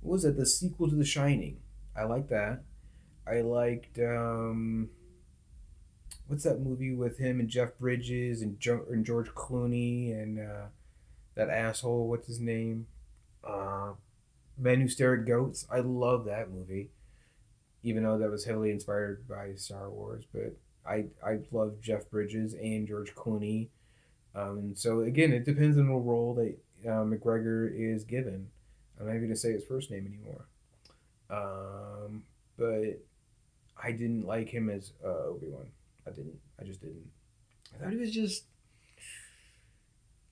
what was it? The sequel to The Shining. I like that. I liked, what's that movie with him and Jeff Bridges and George Clooney and that asshole, what's his name? Uh, Men Who Stare at Goats. I love that movie, even though that was heavily inspired by Star Wars. But I love Jeff Bridges and George Clooney. And so again, it depends on the role that McGregor is given. I'm not even gonna say his first name anymore. But I didn't like him as Obi-Wan. I didn't. I just didn't. I thought he was just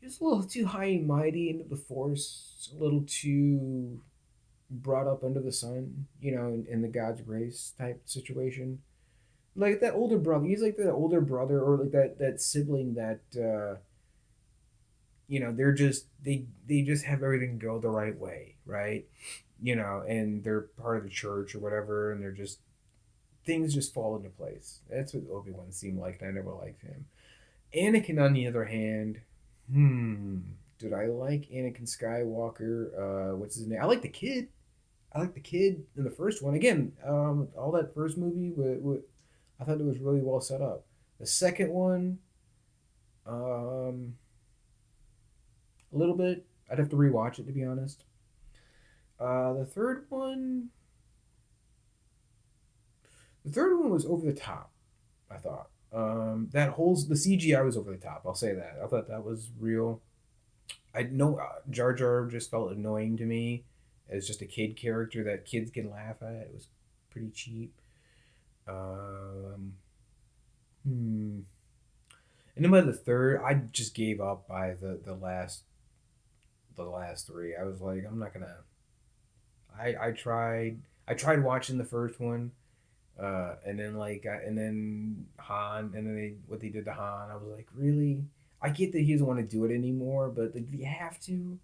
a little too high and mighty into the Force, a little too brought up under the sun, in the God's grace type situation. Like that older brother, he's like that older brother or like that sibling that they just have everything go the right way, right? And they're part of the church or whatever, and they're just things just fall into place. That's what Obi-Wan seemed like, and I never liked him. Anakin, on the other hand, hmm, did I like Anakin Skywalker? What's his name? I like the kid. I like the kid in the first one. Again, all that first movie, I thought it was really well set up. The second one, um, a little bit. I'd have to rewatch it to be honest. The third one, was over the top. I thought that whole the CGI was over the top. I'll say that. I thought that was real. I know Jar Jar just felt annoying to me as just a kid character that kids can laugh at. It was pretty cheap. Um, hmm. And then by the third, I just gave up by the last three. I was like, I'm not gonna. I tried watching the first one, and then and then Han, and then what they did to Han. I was like, really? I get that he doesn't want to do it anymore, but like, do you have to?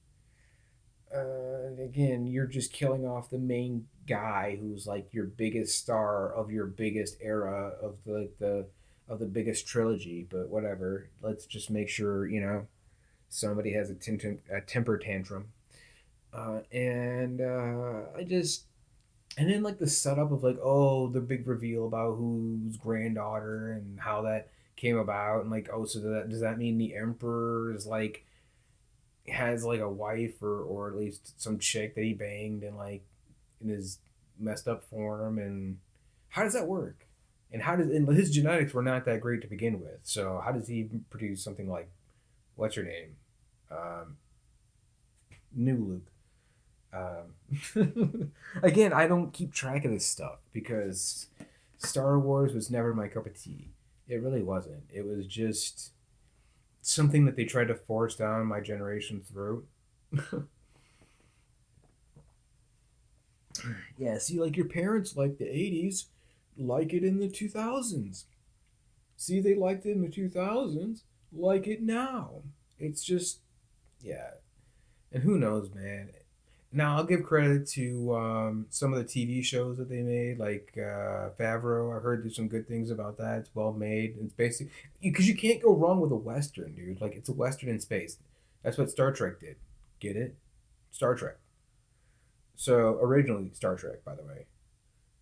Again, you're just killing off the main guy who's like your biggest star of your biggest era of the biggest trilogy. But whatever. Let's just make sure somebody has a temper tantrum. I just and then like the setup of like, oh, the big reveal about whose granddaughter and how that came about, and like, oh, so does that mean the emperor is like has like a wife, or at least some chick that he banged and like in his messed up form, and how does that work? And his genetics were not that great to begin with, so how does he produce something like, what's your name, um, new Luke? Again, I don't keep track of this stuff because Star Wars was never my cup of tea. It really wasn't. It was just something that they tried to force down my generation's throat. Yeah, see, like your parents liked the 80s, like it in the 2000s. See, they liked it in the 2000s, like it now. It's just, yeah. And who knows, man? Now, I'll give credit to some of the TV shows that they made, like Favreau. I heard there's some good things about that. It's well made. It's basic because you can't go wrong with a western, dude. Like it's a western in space. That's what Star Trek did. Get it? Star Trek. So originally Star Trek, by the way,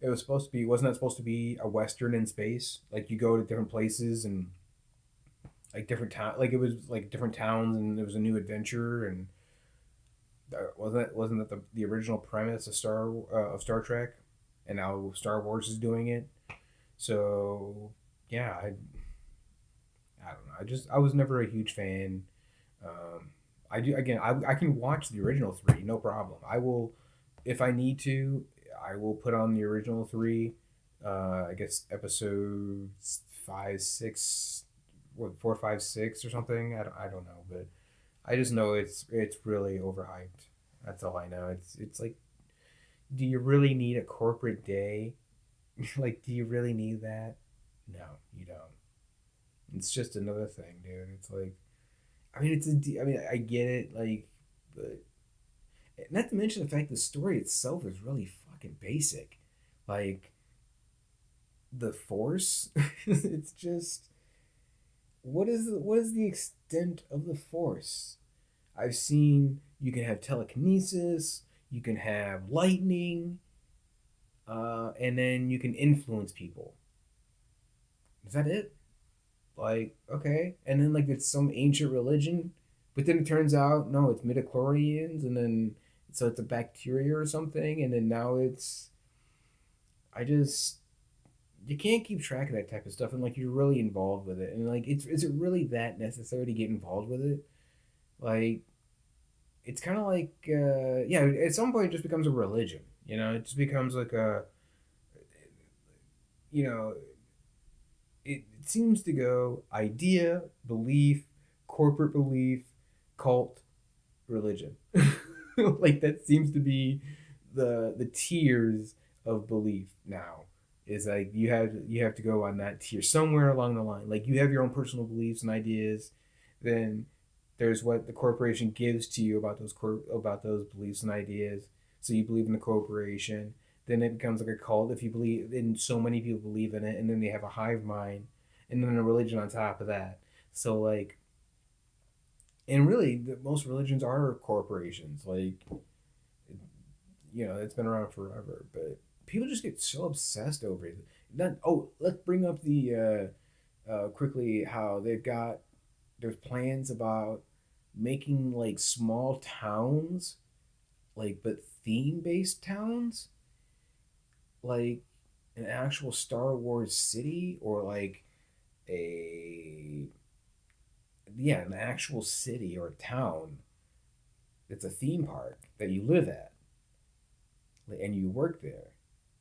it was supposed to be. Wasn't that supposed to be a western in space? Like you go to different places and like different town. Like it was like different towns, and there was a new adventure, and wasn't that the original premise of Star Trek, and now Star Wars is doing it. So yeah, I don't know. I was never a huge fan. I do again. I can watch the original three, no problem. I will, if I need to, I will put on the original three. I guess episodes 5, 6, what 4, 5, 6 or something. I don't know, but I just know it's really overhyped. That's all I know. It's like, do you really need a corporate day? Like, do you really need that? No, you don't. It's just another thing, dude. It's like, I mean, I mean, I get it, like, but not to mention the fact the story itself is really fucking basic. Like, the Force, it's just, what is the extent of the Force? I've seen you can have telekinesis, you can have lightning, and then you can influence people. Is that it? Like, okay. And then, like, it's some ancient religion, but then it turns out, no, it's midichlorians, and then, so it's a bacteria or something, and then now I just, you can't keep track of that type of stuff, and, like, you're really involved with it. And, like, is it really that necessary to get involved with it? Like, it's kind of like yeah, at some point it just becomes a religion, it just becomes like a, you know it seems to go idea, belief, corporate belief, cult, religion. Like that seems to be the tiers of belief now. Is like you have to go on that tier somewhere along the line. Like you have your own personal beliefs and ideas, then there's what the corporation gives to you about those beliefs and ideas. So you believe in the corporation. Then it becomes like a cult if you believe, and so many people believe in it, and then they have a hive mind, and then a religion on top of that. So like, and really, most religions are corporations. Like, it's been around forever, but people just get so obsessed over it. Then, let's bring up quickly how there's plans about making like small towns, like but theme based towns, like an actual Star Wars city or like a an actual city or a town that's a theme park that you live at and you work there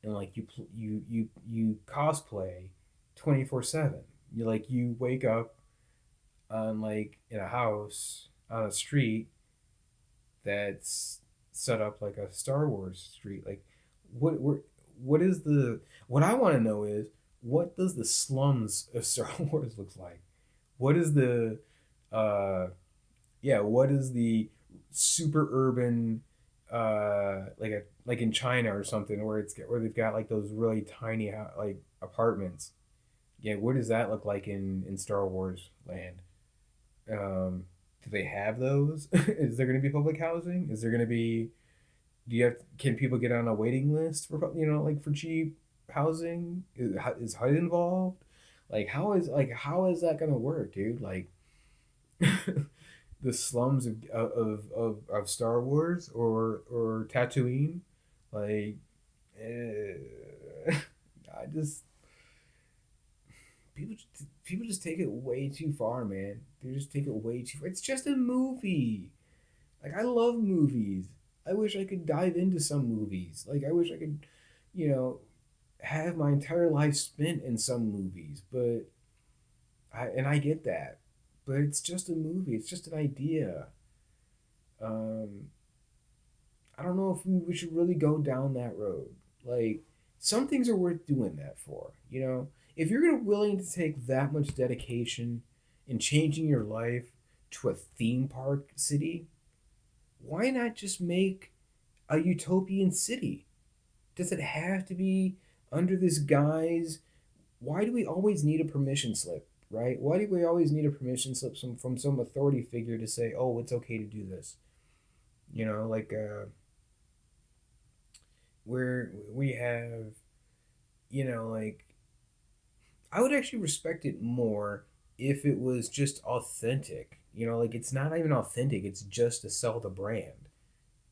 and like you cosplay 24/7. You wake up on like in a house on a street that's set up like a Star Wars street. Like what is the what I want to know is what does the slums of Star Wars looks like? What is the uh what is the super urban like in China or something where they've got like those really tiny like apartments. Yeah, what does that look like in Star Wars land? Do they have those? Is there going to be public housing? Is there going to be? Do you have? Can people get on a waiting list for like for cheap housing? Is HUD involved? How is that going to work, dude? Like the slums of Star Wars or Tatooine, like I just people just take it way too far, man. They just take it way too far. It's just a movie. Like I love movies. I wish I could dive into some movies. Like I wish I could, you know, have my entire life spent in some movies. But I get that. But it's just a movie. It's just an idea. Um, I don't know if we should really go down that road. Like some things are worth doing that for. If you're gonna willing to take that much dedication in changing your life to a theme park city, why not just make a utopian city? Does it have to be under this guise? Why do we always need a permission slip, right? Why do we always need a permission slip from some authority figure to say, oh, it's okay to do this? Like where we have, like I would actually respect it more if it was just authentic. Like it's not even authentic, it's just to sell the brand.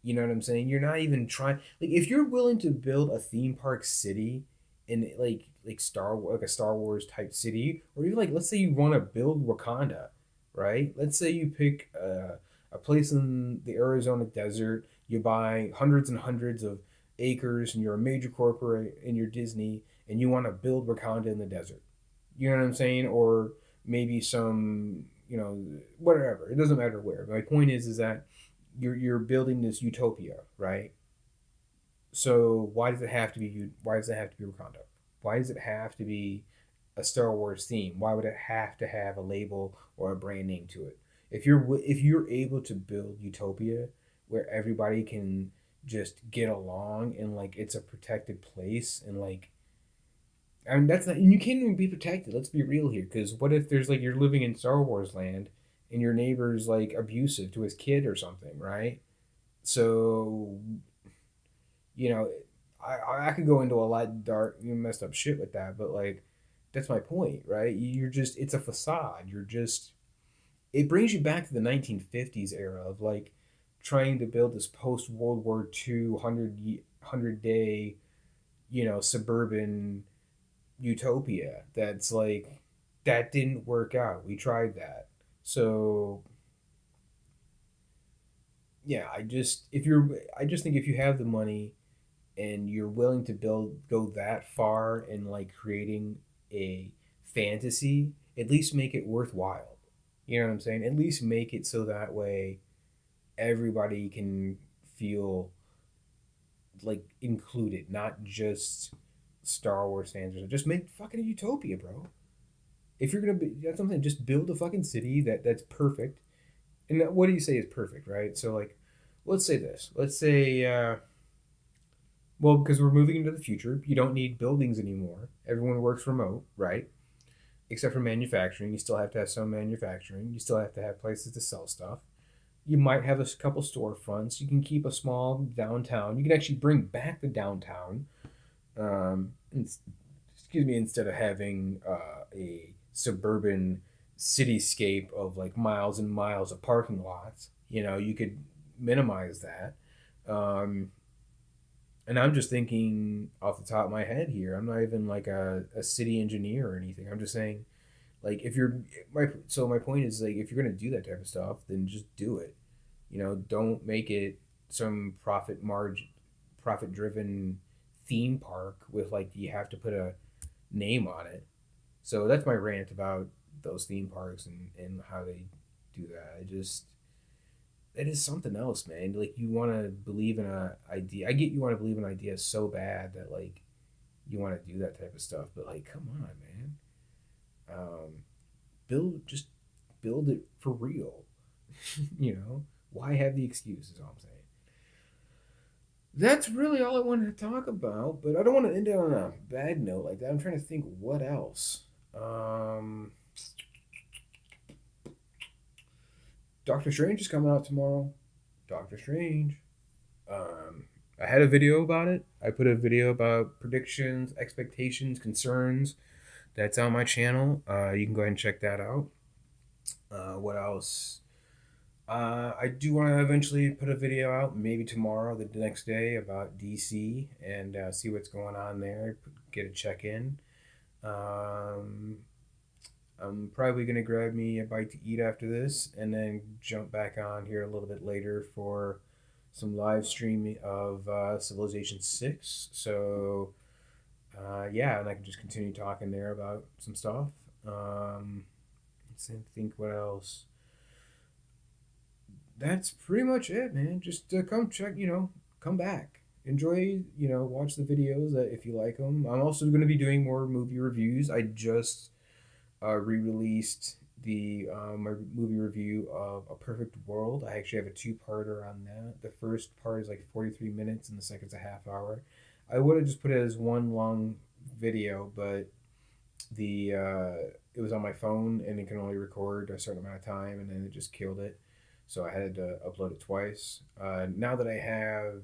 You know what I'm saying? You're not even trying like if you're willing to build a theme park city in like a Star Wars type city, or even like let's say you want to build Wakanda, right? Let's say you pick a place in the Arizona desert, you buy hundreds and hundreds of acres, and you're a major corporate and you're Disney, and you want to build Wakanda in the desert. You know what I'm saying? Or maybe some, whatever. It doesn't matter where. My point is that you're building this utopia, right? So why does it have to be Wakanda? Why does it have to be a Star Wars theme? Why would it have to have a label or a brand name to it? If you're able to build utopia where everybody can just get along and like it's a protected place and like I mean, that's not, and you can't even be protected. Let's be real here, because what if there's like you're living in Star Wars land, and your neighbor's like abusive to his kid or something, right? So, you know, I could go into a lot of dark, messed up shit with that, but like, that's my point, right? It's a facade. It brings you back to the 1950s era of like trying to build this post World War II 100 day, suburban utopia that's like that didn't work out. We tried that. So yeah, I just think if you have the money and you're willing to go that far in like creating a fantasy, at least make it worthwhile. You know what I'm saying? At least make it so that way everybody can feel like included, not just Star Wars fans. Just make fucking a utopia, bro. If you're gonna be that's something, just build a fucking city that's perfect. And what do you say is perfect, right? So like, let's say this. Let's say, well, because we're moving into the future, you don't need buildings anymore. Everyone works remote, right? except for manufacturing. You still have to have some manufacturing. You still have to have places to sell stuff. You might have a couple storefronts. You can keep a small downtown. You can actually bring back the downtown. Um, excuse me, instead of having a suburban cityscape of like miles and miles of parking lots. You could minimize that. Um, and I'm just thinking off the top of my head here. I'm not even like a city engineer or anything. I'm just saying, like, if you're my point is, like, if you're gonna do that type of stuff, then just do it. Don't make it some profit driven theme park with, like, you have to put a name on it. So that's my rant about those theme parks and how they do that. It is something else, man. Like, you want to believe in a idea. I get you want to believe in an idea so bad that, like, you want to do that type of stuff. But, like, come on, man. Just build it for real. Why have the excuses? All I'm saying. That's really all I wanted to talk about. But I don't want to end it on a bad note like that. I'm trying to think what else. Doctor Strange is coming out tomorrow. Doctor Strange. I had a video about it. I put a video about predictions, expectations, concerns. That's on my channel. You can go ahead and check that out. What else? I do want to eventually put a video out, maybe tomorrow, the next day, about DC and see what's going on there. Get a check in. I'm probably going to grab me a bite to eat after this and then jump back on here a little bit later for some live streaming of Civilization 6. So, yeah, and I can just continue talking there about some stuff. Let's think what else. That's pretty much it, man. Just come check, come back. Enjoy, watch the videos if you like them. I'm also going to be doing more movie reviews. I just re-released my movie review of A Perfect World. I actually have a two-parter on that. The first part is like 43 minutes and the second's a half hour. I would have just put it as one long video, but it was on my phone and it can only record a certain amount of time, and then it just killed it. So I had to upload it twice. Now that I have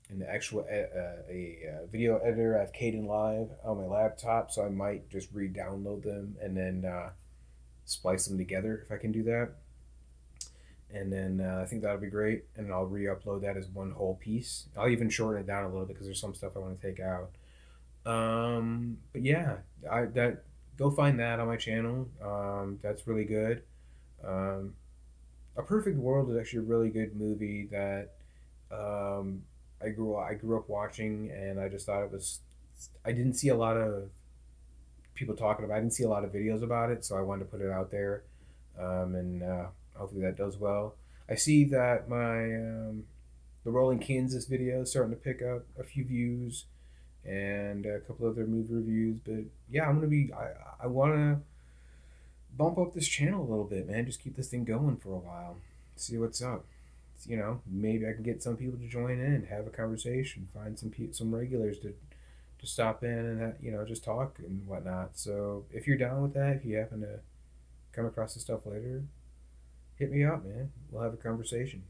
an actual video editor, I have Caden Live on my laptop, so I might just re-download them and then splice them together if I can do that. And then I think that'll be great, and I'll re-upload that as one whole piece. I'll even shorten it down a little bit because there's some stuff I want to take out. But yeah, go find that on my channel. That's really good. A Perfect World is actually a really good movie that I grew up watching, and I just thought it was. I didn't see a lot of people talking about it. I didn't see a lot of videos about it, so I wanted to put it out there, and hopefully that does well. I see that the Rolling Kansas video is starting to pick up a few views, and a couple other movie reviews. But yeah, I want to bump up this channel a little bit, man. Just keep this thing going for a while. See what's up. Maybe I can get some people to join in, have a conversation, find some regulars to stop in and just talk and whatnot. So if you're down with that, if you happen to come across this stuff later, hit me up, man. We'll have a conversation.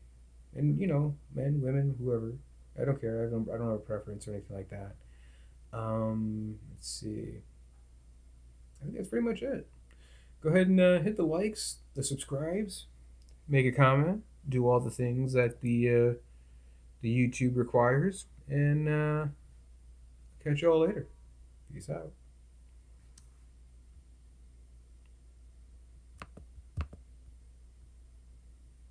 And men, women, whoever, I don't care. I don't have a preference or anything like that. Let's see. I think that's pretty much it. Go ahead and hit the likes, the subscribes, make a comment, do all the things that the YouTube requires, and catch you all later. Peace out.